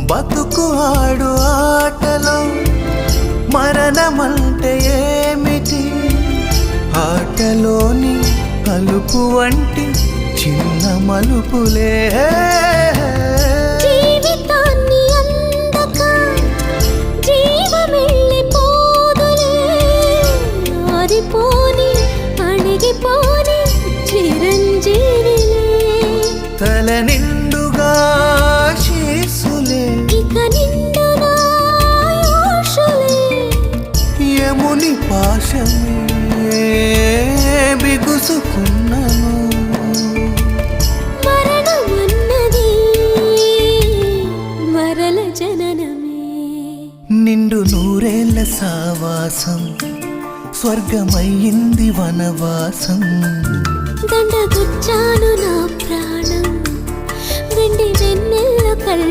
బతుకు ఆడు ఆటలో మరణమంటే ఏమిటి? ఆటలోని అలుపు వంటి చిన్న మలుపులే జీవితాన్ని అందక జీవమెళ్ళిపోదులే, ఆరిపోని అణిగిపోని చిరంజీవిలే. తల నిండుగా శీసులే, ఇక నిండునా యోషులే. యముని పాశమే బిగుసుకున్నను. మరణమన్నది మరల జననమే. నిండు నూరేళ్ల సావాసం స్వర్గమయ్యింది వనవాసం. దండగుచ్చాను నా ప్రాణం వెండి వెన్నెల్ల కళ్ళ